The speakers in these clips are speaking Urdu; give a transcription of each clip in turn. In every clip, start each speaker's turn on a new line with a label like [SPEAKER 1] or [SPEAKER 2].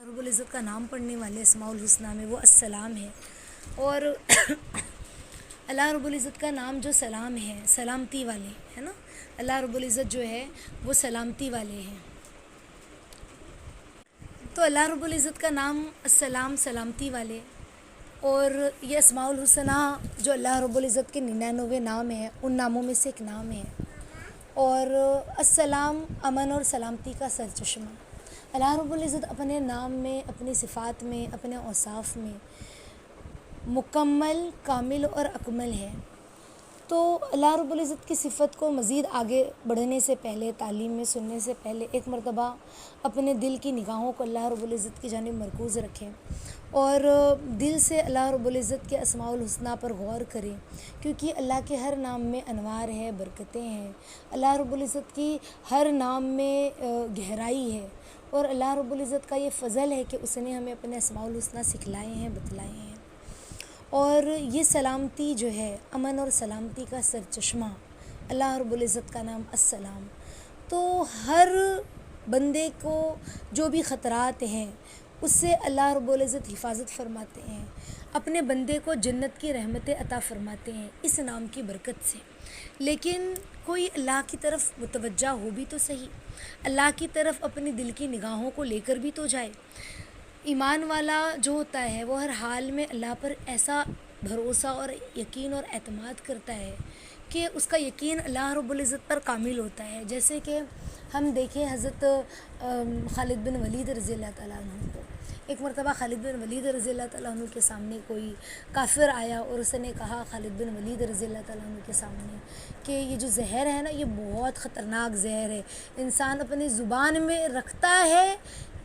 [SPEAKER 1] رب العزت کا نام پڑھنے والے اسماء الحسنہ میں وہ السلام ہے، اور اللہ رب العزت کا نام جو سلام ہے، سلامتی والے ہے نا، اللہ رب العزت جو ہے وہ سلامتی والے ہیں۔ تو اللہ رب العزت کا نام السلام، سلامتی والے، اور یہ اسماء الحسنہ جو اللہ رب العزت کے 99 نام ہیں، ان ناموں میں سے ایک نام ہے۔ اور السلام امن اور سلامتی کا سرچشمہ، اللہ رب العزت اپنے نام میں، اپنی صفات میں، اپنے اوصاف میں مکمل، کامل اور اکمل ہے۔ تو اللہ رب العزت کی صفت کو مزید آگے بڑھنے سے پہلے، تعلیم میں سننے سے پہلے، ایک مرتبہ اپنے دل کی نگاہوں کو اللہ رب العزت کی جانب مرکوز رکھیں اور دل سے اللہ رب العزت کے اسماء الحسنہ پر غور کریں، کیونکہ اللہ کے ہر نام میں انوار ہے، برکتیں ہیں، اللہ رب العزت کی ہر نام میں گہرائی ہے، اور اللہ رب العزت کا یہ فضل ہے کہ اس نے ہمیں اپنے اسماء الحسنہ سکھلائے ہیں، بتلائے ہیں۔ اور یہ سلامتی جو ہے، امن اور سلامتی کا سرچشمہ اللہ رب العزت کا نام السلام، تو ہر بندے کو جو بھی خطرات ہیں اس سے اللہ رب العزت حفاظت فرماتے ہیں، اپنے بندے کو جنت کی رحمتیں عطا فرماتے ہیں اس نام کی برکت سے۔ لیکن کوئی اللہ کی طرف متوجہ ہو بھی تو صحیح، اللہ کی طرف اپنی دل کی نگاہوں کو لے کر بھی تو جائے۔ ایمان والا جو ہوتا ہے وہ ہر حال میں اللہ پر ایسا بھروسہ اور یقین اور اعتماد کرتا ہے کہ اس کا یقین اللہ رب العزت پر کامل ہوتا ہے۔ جیسے کہ ہم دیکھیں حضرت خالد بن ولید رضی اللہ تعالیٰ عنہ کو، ایک مرتبہ خالد بن ولید رضی اللہ تعالیٰ عنہ کے سامنے کوئی کافر آیا اور اس نے کہا خالد بن ولید رضی اللہ تعالیٰ عنہ کے سامنے کہ یہ جو زہر ہے نا، یہ بہت خطرناک زہر ہے، انسان اپنی زبان میں رکھتا ہے،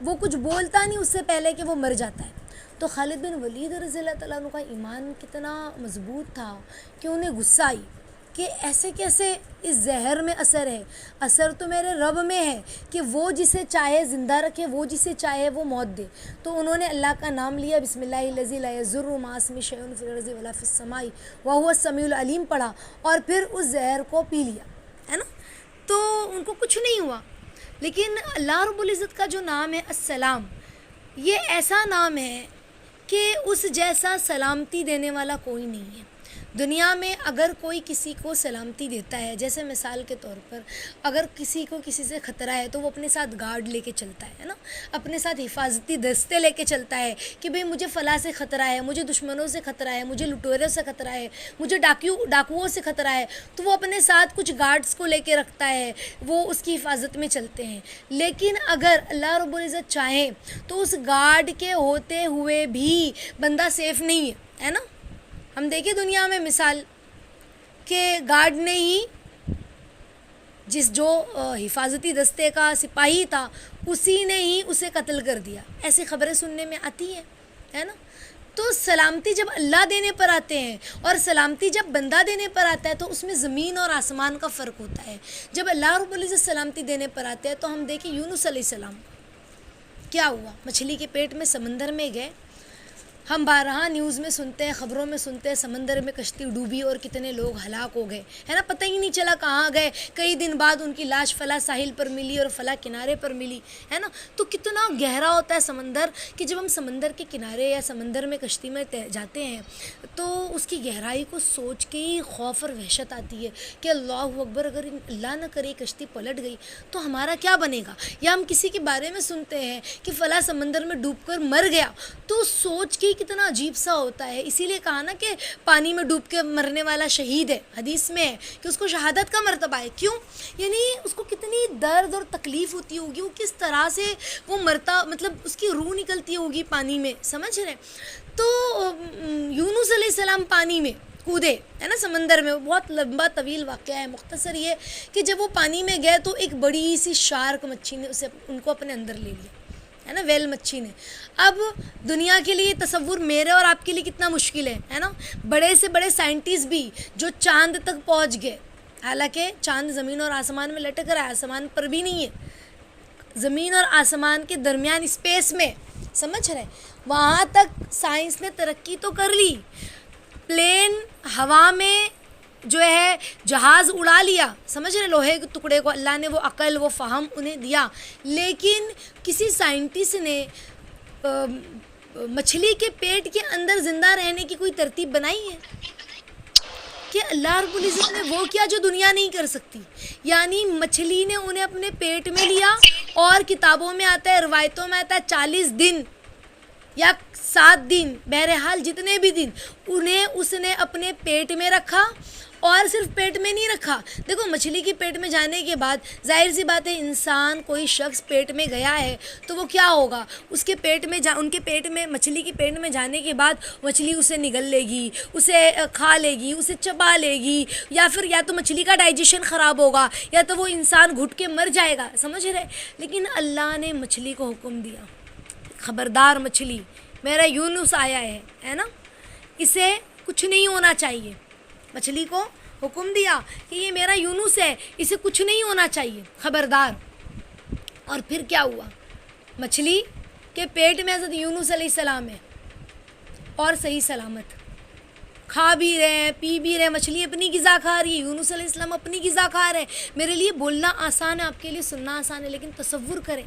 [SPEAKER 1] وہ کچھ بولتا نہیں اس سے پہلے کہ وہ مر جاتا ہے۔ تو خالد بن ولید رضی اللہ تعالیٰ عنہ کا ایمان کتنا مضبوط تھا کہ انہیں غصہ آئی کہ ایسے کیسے اس زہر میں اثر ہے، اثر تو میرے رب میں ہے کہ وہ جسے چاہے زندہ رکھے، وہ جسے چاہے وہ موت دے۔ تو انہوں نے اللہ کا نام لیا، بسم اللہ الذی لا یضر مع اسمہ شیء فی الارض ولا فی السماء وہو السمیع العلیم پڑھا، اور پھر اس زہر کو پی لیا، ہے نا، تو ان کو کچھ نہیں ہوا۔ لیکن اللہ رب العزت کا جو نام ہے السلام، یہ ایسا نام ہے کہ اس جیسا سلامتی دینے والا کوئی نہیں ہے دنیا میں۔ اگر کوئی کسی کو سلامتی دیتا ہے، جیسے مثال کے طور پر اگر کسی کو کسی سے خطرہ ہے تو وہ اپنے ساتھ گارڈ لے کے چلتا ہے نا، اپنے ساتھ حفاظتی دستے لے کے چلتا ہے کہ بھئی مجھے فلاں سے خطرہ ہے، مجھے دشمنوں سے خطرہ ہے، مجھے لٹوروں سے خطرہ ہے، مجھے ڈاکوؤں سے خطرہ ہے، تو وہ اپنے ساتھ کچھ گارڈز کو لے کے رکھتا ہے، وہ اس کی حفاظت میں چلتے ہیں۔ لیکن اگر اللہ رب العزت چاہیں تو اس گارڈ کے ہوتے ہوئے بھی بندہ سیف نہیں ہے نا۔ ہم دیکھیں دنیا میں مثال کہ گارڈ نے ہی جو حفاظتی دستے کا سپاہی تھا، اسی نے ہی اسے قتل کر دیا، ایسی خبریں سننے میں آتی ہیں، ہے نا۔ تو سلامتی جب اللہ دینے پر آتے ہیں اور سلامتی جب بندہ دینے پر آتا ہے تو اس میں زمین اور آسمان کا فرق ہوتا ہے۔ جب اللہ رب العزت سلامتی دینے پر آتے ہیں تو ہم دیکھیں یونس علیہ السلام کیا ہوا، مچھلی کے پیٹ میں سمندر میں گئے، ہم بارہا نیوز میں سنتے ہیں، خبروں میں سنتے ہیں، سمندر میں کشتی ڈوبی اور کتنے لوگ ہلاک ہو گئے، ہے نا، پتہ ہی نہیں چلا کہاں گئے، کئی دن بعد ان کی لاش فلاں ساحل پر ملی اور فلاں کنارے پر ملی، ہے نا۔ تو کتنا گہرا ہوتا ہے سمندر کہ جب ہم سمندر کے کنارے یا سمندر میں کشتی میں جاتے ہیں تو اس کی گہرائی کو سوچ کے ہی خوف اور وحشت آتی ہے کہ اللہ اکبر، اگر اللہ نہ کرے کشتی پلٹ گئی تو ہمارا کیا بنے گا۔ یا ہم کسی کے بارے میں سنتے ہیں کہ فلاں سمندر میں ڈوب کر مر گیا، تو سوچ کے کتنا عجیب سا ہوتا ہے۔ اسی لیے کہا نا کہ پانی میں ڈوب کے مرنے والا شہید ہے، حدیث میں ہے کہ اس کو شہادت کا مرتبہ ہے۔ کیوں؟ یعنی اس کو کتنی درد اور تکلیف ہوتی ہوگی، وہ کس طرح سے وہ مرتا، مطلب اس کی روح نکلتی ہوگی پانی میں، سمجھ رہے ہیں۔ تو یونس علیہ السلام پانی میں کودے، ہے نا، سمندر میں، بہت لمبا طویل واقعہ ہے، مختصر یہ کہ جب وہ پانی میں گئے تو ایک بڑی سی شارک مچھی نے ان کو اپنے اندر لے لیا، ہے نا، ویل مچھی نے۔ اب دنیا کے لیے تصور میرے اور آپ کے لیے کتنا مشکل ہے نا۔ بڑے سے بڑے سائنٹسٹ بھی جو چاند تک پہنچ گئے، حالانکہ چاند زمین اور آسمان میں لٹک رہا ہے، آسمان پر بھی نہیں ہے، زمین اور آسمان کے درمیان اسپیس میں، سمجھ رہے، وہاں تک سائنس نے ترقی تو کر لی، پلین ہوا میں جو ہے جہاز اڑا لیا، سمجھ رہے، لوہے کے ٹکڑے کو اللہ نے وہ عقل، وہ فہم انہیں دیا، لیکن کسی سائنٹسٹ نے مچھلی کے پیٹ کے اندر زندہ رہنے کی کوئی ترتیب بنائی ہے کہ اللہ رب العزت نے وہ کیا جو دنیا نہیں کر سکتی؟ یعنی مچھلی نے انہیں اپنے پیٹ میں لیا، اور کتابوں میں آتا ہے، روایتوں میں آتا ہے 40 دن یا 7 دن، بہرحال جتنے بھی دن انہیں اس نے اپنے پیٹ میں رکھا، اور صرف پیٹ میں نہیں رکھا. دیکھو مچھلی کے پیٹ میں جانے کے بعد ظاہر سی بات ہے، انسان کوئی شخص پیٹ میں گیا ہے تو وہ کیا ہوگا، اس کے پیٹ میں ان کے پیٹ میں، مچھلی کے پیٹ میں جانے کے بعد مچھلی اسے نگل لے گی، اسے کھا لے گی، اسے چبا لے گی، یا پھر یا تو مچھلی کا ڈائجیشن خراب ہوگا، یا تو وہ انسان گھٹ کے مر جائے گا. سمجھ رہے؟ لیکن اللہ نے مچھلی کو حکم دیا، خبردار مچھلی، میرا یونس آیا ہے نا، اسے کچھ نہیں ہونا چاہیے. مچھلی کو حکم دیا کہ یہ میرا یونس ہے، اسے کچھ نہیں ہونا چاہیے، خبردار. اور پھر کیا ہوا؟ مچھلی کے پیٹ میں حضرت یونس علیہ السلام ہے، اور صحیح سلامت کھا بھی رہے ہیں، پی بھی رہے ہیں. مچھلی اپنی غذا کھا رہی ہے، یونس علیہ السلام اپنی غذا کھا رہے ہیں. میرے لیے بولنا آسان ہے، آپ کے لیے سننا آسان ہے، لیکن تصور کریں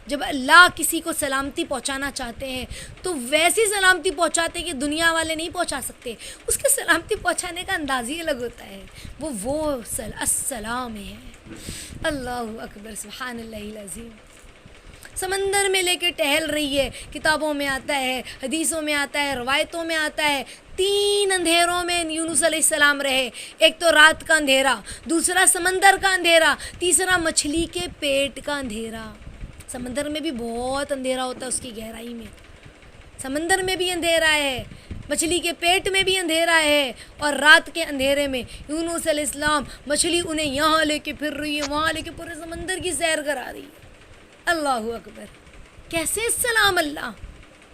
[SPEAKER 1] جب اللہ کسی کو سلامتی پہنچانا چاہتے ہیں تو ویسی سلامتی پہنچاتے ہیں کہ دنیا والے نہیں پہنچا سکتے. اس کے سلامتی پہنچانے کا انداز ہی الگ ہوتا ہے. وہ السلام ہے. اللہ اکبر، سبحان اللہ العظیم. سمندر میں لے کے ٹہل رہی ہے، کتابوں میں آتا ہے، حدیثوں میں آتا ہے، روایتوں میں آتا ہے. 3 اندھیروں میں یونس علیہ السلام رہے. ایک تو رات کا اندھیرا، دوسرا سمندر کا اندھیرا، تیسرا مچھلی کے پیٹ کا اندھیرا. سمندر میں بھی بہت اندھیرا ہوتا ہے، اس کی گہرائی میں سمندر میں بھی اندھیرا ہے، مچھلی کے پیٹ میں بھی اندھیرا ہے، اور رات کے اندھیرے میں یونس علیہ السلام، مچھلی انہیں یہاں لے کے پھر رہی ہے، وہاں لے کے پورے سمندر کی سیر کرا رہی ہے. اللہ اکبر. کیسے السلام اللہ،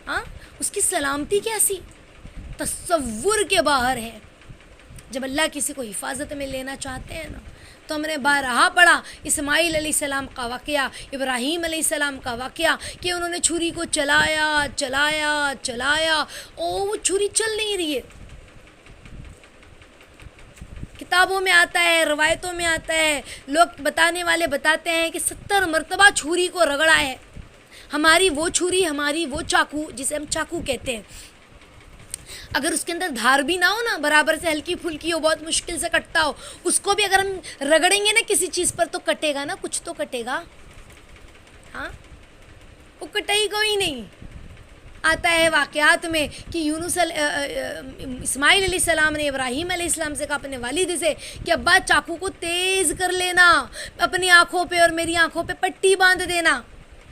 [SPEAKER 1] ہاں اس کی سلامتی کیسی، تصور کے باہر ہے. جب اللہ کسی کو حفاظت میں لینا چاہتے ہیں نا، تو ہم نے بارہا پڑھا اسماعیل علیہ السلام کا واقعہ، ابراہیم علیہ السلام کا واقعہ، کہ انہوں نے چھری کو چلایا چلایا چلایا، اور وہ چھری چل نہیں رہی ہے. کتابوں میں آتا ہے، روایتوں میں آتا ہے، لوگ بتانے والے بتاتے ہیں کہ 70 مرتبہ چھری کو رگڑا ہے. ہماری وہ چھری، ہماری وہ چاقو جسے ہم چاقو کہتے ہیں، اگر اس کے اندر دھار بھی نہ ہو نا، برابر سے ہلکی پھلکی ہو، بہت مشکل سے کٹتا ہو، اس کو بھی اگر ہم رگڑیں گے نا کسی چیز پر تو کٹے گا نا، کچھ تو کٹے گا. ہاں وہ کٹے ہی کوئی نہیں. آتا ہے واقعات میں کہ اسماعیل علیہ السلام نے ابراہیم علیہ السلام سے کہا، اپنے والد سے، کہ ابا چاقو کو تیز کر لینا، اپنی آنکھوں پہ اور میری آنکھوں پہ پٹی باندھ دینا،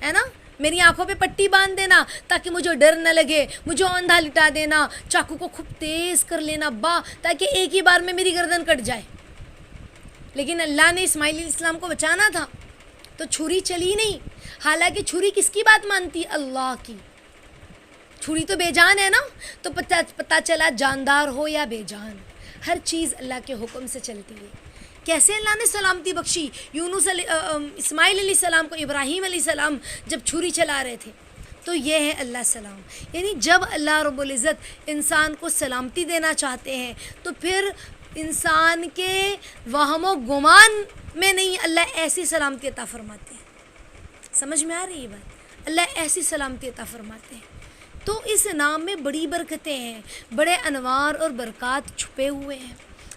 [SPEAKER 1] ہے نا، میری آنکھوں پہ پٹی باندھ دینا تاکہ مجھے ڈر نہ لگے، مجھے اندھا لٹا دینا، چاقو کو خوب تیز کر لینا ابا، تاکہ ایک ہی بار میں میری گردن کٹ جائے. لیکن اللہ نے اسماعیل علیہ السلام کو بچانا تھا تو چھری چلی نہیں. حالانکہ چھری کس کی بات مانتی؟ اللہ کی. چھری تو بے جان ہے نا، تو پتہ چلا جاندار ہو یا بے جان، ہر چیز اللہ کے حکم سے چلتی ہے. کیسے اللہ نے سلامتی بخشی اسماعیل علیہ السلام کو. ابراہیم علیہ السلام جب چھری چلا رہے تھے تو یہ ہے اللہ سلام. یعنی جب اللہ رب العزت انسان کو سلامتی دینا چاہتے ہیں تو پھر انسان کے وہم و گمان میں نہیں، اللہ ایسی سلامتی عطا فرماتے ہیں. سمجھ میں آ رہی ہے بات؟ اللہ ایسی سلامتی عطا فرماتے ہیں. تو اس نام میں بڑی برکتیں ہیں، بڑے انوار اور برکات چھپے ہوئے ہیں.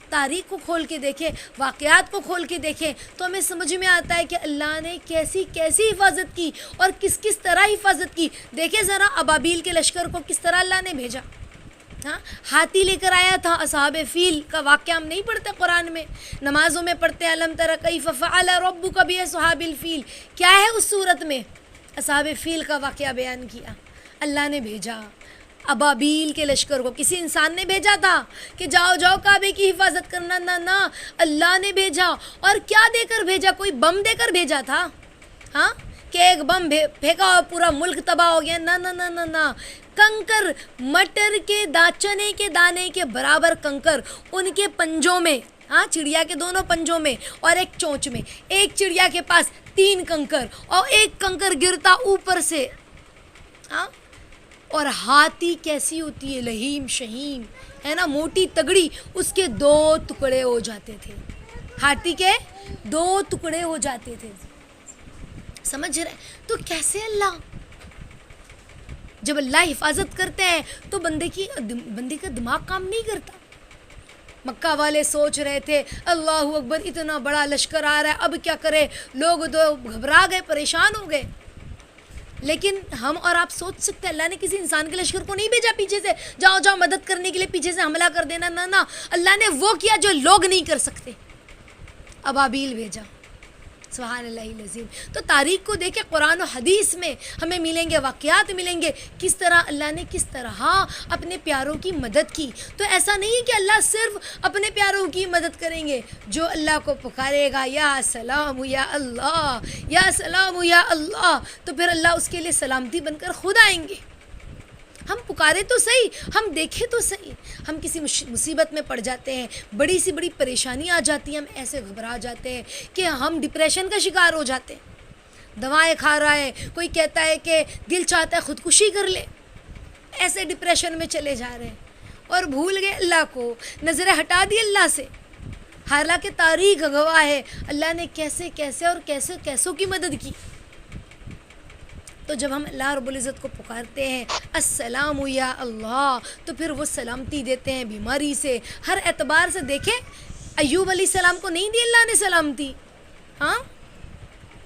[SPEAKER 1] تاریخ کو کھول کے دیکھیں، واقعات کو کھول کے دیکھیں تو ہمیں سمجھ میں آتا ہے کہ اللہ نے کیسی کیسی حفاظت کی اور کس کس طرح حفاظت کی. دیکھیں ذرا ابابیل کے لشکر کو کس طرح اللہ نے بھیجا. ہاں ہاتھی لے کر آیا تھا. اصحاب فیل کا واقعہ ہم نہیں پڑھتے قرآن میں، نمازوں میں پڑھتے ہیں الم تر کیف فعل ربک باصحاب الفیل. کیا ہے اس صورت میں؟ اصحاب فیل کا واقعہ بیان کیا. اللہ نے بھیجا ابابیل کے لشکر کو. کسی انسان نے بھیجا تھا کہ جاؤ جاؤ کعبے کی حفاظت کرنا؟ نہ، اللہ نے بھیجا. اور کیا دے کر بھیجا؟ کوئی بم دے کر بھیجا تھا؟ ہاں کہ ایک بم پھینکا اور پورا ملک تباہ ہو گیا؟ نہ. کنکر، مٹر کے چنے کے دانے کے برابر کنکر ان کے پنجوں میں، ہاں چڑیا کے دونوں پنجوں میں اور ایک چونچ میں. ایک چڑیا کے پاس 3 کنکر اور ایک کنکر گرتا اوپر سے. ہاں اور ہاتھی کیسی ہوتی ہے، لہیم شہیم ہے نا، موٹی تگڑی، اس کے 2 ٹکڑے ہو جاتے تھے. ہاتھی کے 2 ٹکڑے ہو جاتے تھے. سمجھ رہے؟ تو کیسے اللہ جب اللہ حفاظت کرتے ہیں تو بندے کا دماغ کام نہیں کرتا. مکہ والے سوچ رہے تھے اللہ اکبر اتنا بڑا لشکر آ رہا ہے اب کیا کرے, لوگ تو گھبرا گئے, پریشان ہو گئے. لیکن ہم اور آپ سوچ سکتے ہیں اللہ نے کسی انسان کے لشکر کو نہیں بھیجا پیچھے سے جاؤ جاؤ مدد کرنے کے لیے پیچھے سے حملہ کر دینا, نہ اللہ نے وہ کیا جو لوگ نہیں کر سکتے, ابابیل بھیجا. سبحان اللہ العظیم. تو تاریخ کو دیکھیں, قرآن و حدیث میں ہمیں ملیں گے واقعات, ملیں گے کس طرح اللہ نے کس طرح اپنے پیاروں کی مدد کی. تو ایسا نہیں ہے کہ اللہ صرف اپنے پیاروں کی مدد کریں گے, جو اللہ کو پکارے گا یا سلام یا اللہ یا سلام یا اللہ, تو پھر اللہ اس کے لیے سلامتی بن کر خود آئیں گے. ہم پکارے تو صحیح, ہم دیکھیں تو صحیح, ہم کسی مصیبت میں پڑ جاتے ہیں, بڑی سی بڑی پریشانی آ جاتی ہے, ہم ایسے گھبرا جاتے ہیں کہ ہم ڈپریشن کا شکار ہو جاتے ہیں. دوائیں کھا رہا ہے, کوئی کہتا ہے کہ دل چاہتا ہے خودکشی کر لے, ایسے ڈپریشن میں چلے جا رہے ہیں اور بھول گئے اللہ کو, نظریں ہٹا دی اللہ سے. حالانکہ تاریخ گواہ ہے اللہ نے کیسے کیسے اور کیسوں کی مدد کی. تو جب ہم اللہ رب العزت کو پکارتے ہیں السلام یا اللہ, تو پھر وہ سلامتی دیتے ہیں بیماری سے, ہر اعتبار سے. دیکھیں ایوب علیہ السلام کو نہیں دی اللہ نے سلامتی, ہاں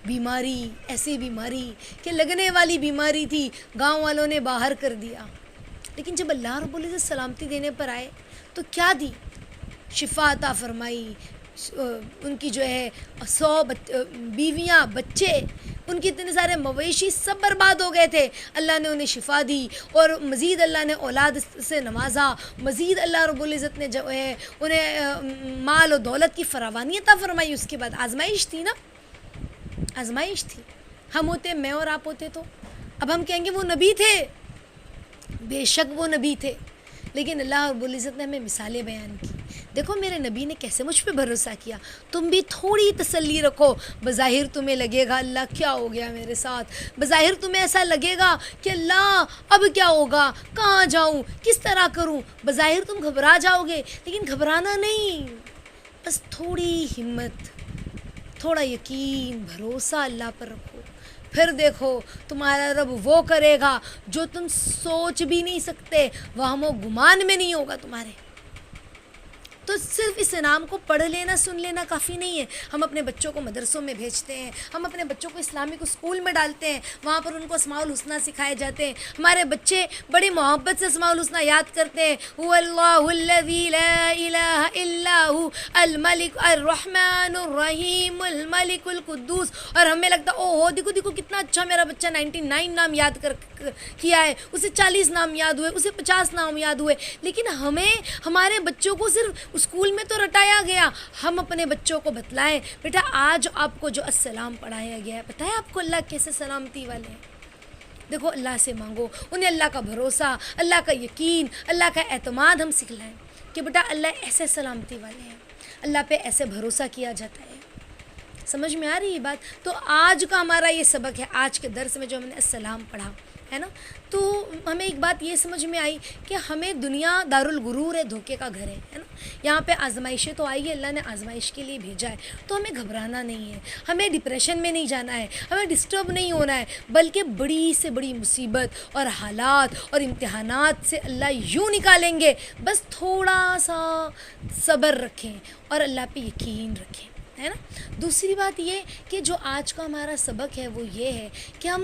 [SPEAKER 1] بیماری, ایسی بیماری کہ لگنے والی بیماری تھی, گاؤں والوں نے باہر کر دیا. لیکن جب اللہ رب العزت سلامتی دینے پر آئے تو کیا دی, شفا عطا فرمائی. ان کی جو ہے 100 بیویاں, بچے, ان کے اتنے سارے مویشی سب برباد ہو گئے تھے, اللہ نے انہیں شفا دی اور مزید اللہ نے اولاد سے نوازا. مزید اللہ رب العزت نے جو ہے انہیں مال و دولت کی فراوانی عطا فرمائی. اس کے بعد آزمائش تھی نا, آزمائش تھی. ہم ہوتے, میں اور آپ ہوتے تو اب ہم کہیں گے وہ نبی تھے, بے شک وہ نبی تھے, لیکن اللہ رب العزت نے ہمیں مثالیں بیان کی. دیکھو میرے نبی نے کیسے مجھ پہ بھروسہ کیا. تم بھی تھوڑی تسلی رکھو. بظاہر تمہیں لگے گا اللہ کیا ہو گیا میرے ساتھ, بظاہر تمہیں ایسا لگے گا کہ اللہ اب کیا ہوگا, کہاں جاؤں, کس طرح کروں, بظاہر تم گھبرا جاؤ گے. لیکن گھبرانا نہیں, بس تھوڑی ہمت, تھوڑا یقین, بھروسہ اللہ پر رکھو. پھر دیکھو تمہارا رب وہ کرے گا جو تم سوچ بھی نہیں سکتے, وہم و گمان میں نہیں ہوگا تمہارے. تو صرف اس نام کو پڑھ لینا, سن لینا کافی نہیں ہے. ہم اپنے بچوں کو مدرسوں میں بھیجتے ہیں, ہم اپنے بچوں کو اسلامک اسکول میں ڈالتے ہیں, وہاں پر ان کو اسماء الحسنہ سکھائے جاتے ہیں. ہمارے بچے بڑی محبت سے اسماء الحسنہ یاد کرتے ہیں, هو اللہ الذی لا الہ الا هو الملک الرحمن الرحیم الملک القدوس. اور ہمیں لگتا ہے اوہ دیکھو دیکھو کتنا اچھا میرا بچہ 99 نام یاد کیا ہے, اسے 40 نام یاد ہوئے, اسے 50 نام یاد ہوئے. لیکن ہمیں ہمارے بچوں کو صرف اسکول میں تو رٹایا گیا, ہم اپنے بچوں کو بتلائیں بیٹا آج آپ کو جو السلام پڑھایا گیا ہے, پتہ ہے آپ کو اللہ کیسے سلامتی والے ہیں. دیکھو اللہ سے مانگو, انہیں اللہ کا بھروسہ, اللہ کا یقین, اللہ کا اعتماد ہم سکھلائیں کہ بیٹا اللہ ایسے سلامتی والے ہیں, اللہ پہ ایسے بھروسہ کیا جاتا ہے. سمجھ میں آ رہی ہے بات. تو آج کا ہمارا یہ سبق ہے, آج کے درس میں جو ہم نے السلام پڑھا ہے نا, تو ہمیں ایک بات یہ سمجھ میں آئی کہ ہمیں دنیا دارالغرور ہے, دھوکے کا گھر ہے نا. یہاں پہ آزمائشیں تو آئی ہے, اللہ نے آزمائش کے لیے بھیجا ہے, تو ہمیں گھبرانا نہیں ہے, ہمیں ڈپریشن میں نہیں جانا ہے, ہمیں ڈسٹرب نہیں ہونا ہے, بلکہ بڑی سے بڑی مصیبت اور حالات اور امتحانات سے اللہ یوں نکالیں گے, بس تھوڑا سا صبر رکھیں اور اللہ پہ یقین رکھیں, ہے نا. دوسری بات یہ کہ جو آج کا ہمارا سبق ہے وہ یہ ہے کہ ہم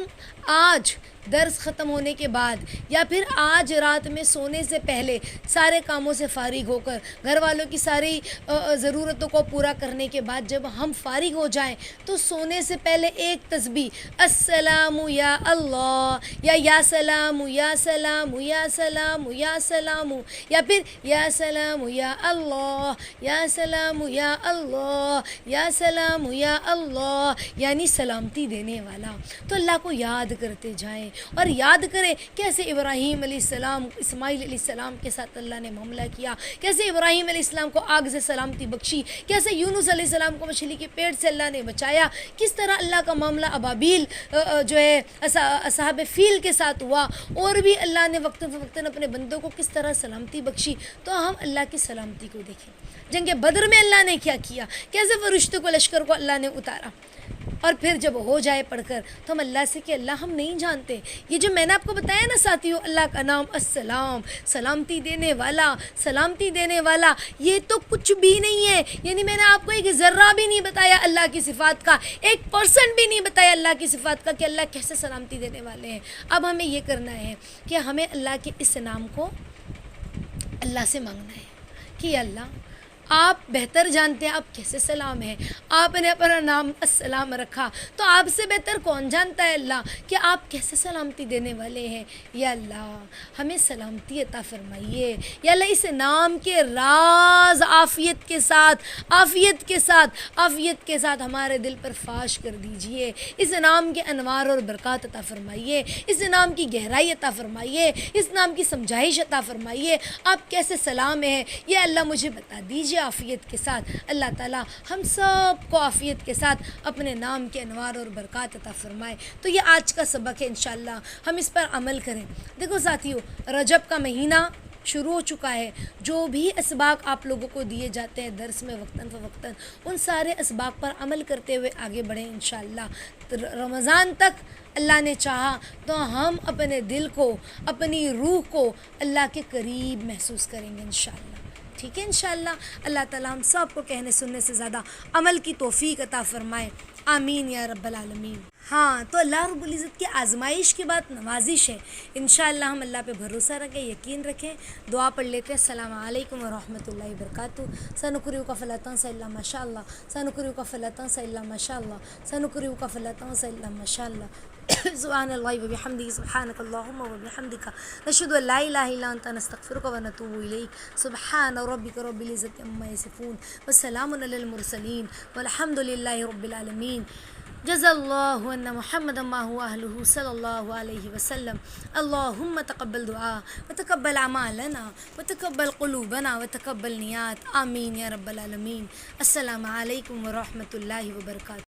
[SPEAKER 1] آج درس ختم ہونے کے بعد یا پھر آج رات میں سونے سے پہلے سارے کاموں سے فارغ ہو کر, گھر والوں کی ساری ضرورتوں کو پورا کرنے کے بعد جب ہم فارغ ہو جائیں تو سونے سے پہلے ایک تسبیح السلام یا اللہ یا سلام یا سلام یا سلام یا سلام, یا پھر یا سلام یا اللہ یا سلام یا اللہ یا سلام یا اللہ, یعنی سلامتی دینے والا. تو اللہ کو یاد کرتے جائیں اور یاد کریں کیسے ابراہیم علیہ السلام, اسماعیل علیہ السلام کے ساتھ اللہ نے معاملہ کیا, کیسے ابراہیم علیہ السلام کو آگ سے سلامتی بخشی, کیسے یونس علیہ السلام کو مچھلی کے پیٹ سے اللہ نے بچایا, کس طرح اللہ کا معاملہ ابابیل جو ہے اصحاب فیل کے ساتھ ہوا, اور بھی اللہ نے وقتاً فوقتاً اپنے بندوں کو کس طرح سلامتی بخشی. تو ہم اللہ کی سلامتی کو دیکھیں. جنگ بدر میں اللہ نے کیا کیا, کیسے فرشتوں کو لشکر کو اللہ نے اتارا, اور پھر جب ہو جائے پڑھ کر تو ہم اللہ سے کہ اللہ ہم نہیں جانتے، یہ جو میں نے آپ کو بتایا نا ساتھیو، اللہ کا نام السلام، سلامتی دینے والا، سلامتی دینے والا، یہ تو کچھ بھی نہیں ہے، یعنی میں نے آپ کو ایک ذرہ بھی نہیں بتایا اللہ کی صفات کا، 1% بھی نہیں بتایا اللہ کی صفات کا کہ اللہ کیسے سلامتی دینے والے ہیں۔ اب ہمیں یہ کرنا ہے کہ ہمیں اللہ کے اس نام کو اللہ سے مانگنا ہے کہ یا اللہ آپ بہتر جانتے ہیں آپ کیسے سلام ہیں، آپ نے اپنا نام السلام رکھا تو آپ سے بہتر کون جانتا ہے اللہ کہ آپ کیسے سلامتی دینے والے ہیں۔ یا اللہ ہمیں سلامتی عطا فرمائیے، یا اللہ اس نام کے راز عافیت کے ساتھ، عافیت کے ساتھ، عافیت کے ساتھ ہمارے دل پر فاش کر دیجئے، اس نام کے انوار اور برکات عطا فرمائیے، اس نام کی گہرائی عطا فرمائیے، اس نام کی سمجھائش عطا فرمائیے، آپ کیسے سلام ہیں یہ اللہ مجھے بتا دیجئے عافیت کے ساتھ۔ اللہ تعالیٰ ہم سب کو عافیت کے ساتھ اپنے نام کے انوار اور برکات عطا فرمائے۔ تو یہ آج کا سبق ہے، انشاءاللہ ہم اس پر عمل کریں۔ دیکھو ساتھیو، رجب کا مہینہ شروع ہو چکا ہے، جو بھی اسباق آپ لوگوں کو دیے جاتے ہیں درس میں وقتاً فوقتاً، ان سارے اسباق پر عمل کرتے ہوئے آگے بڑھیں انشاءاللہ۔ رمضان تک اللہ نے چاہا تو ہم اپنے دل کو، اپنی روح کو اللہ کے قریب محسوس کریں گے انشاءاللہ، ٹھیک ہے انشاءاللہ۔ اللہ تعالیٰ ہم سب کو کہنے سننے سے زیادہ عمل کی توفیق عطا فرمائے، آمین یا رب العالمین۔ ہاں تو اللہ رب العزت کی آزمائش کے بعد نوازش ہے، انشاءاللہ ہم اللہ پہ بھروسہ رکھیں، یقین رکھیں۔ دعا پڑھ لیتے ہیں۔ السلام علیکم ورحمۃ اللہ وبرکاتہ۔ سنقرئک فلا تنسى إلا ما شاء الله، سنقرئک فلا تنسى إلا ما شاء الله، سنقرئک فلا تنسى إلا ما شاء الله۔ سبحان اللہ وبحمدہ، سبحانک اللہم وبحمدک، نشہد ان لا الہ الا انت، نستغفرک ونتوب الیک۔ سبحان ربک رب العزۃ عما یصفون، وسلام علی المرسلین، والحمد للہ رب العالمین۔ جزا اللہ ان محمد ما هو اہلہ صلی اللہ علیہ وسلم۔ اللہم تقبل دعا وتقبل اعمالنا وتقبل قلوبنا وتقبل نیات، آمین یا رب العالمین۔ السلام علیکم ورحمۃ اللہ وبرکاتہ۔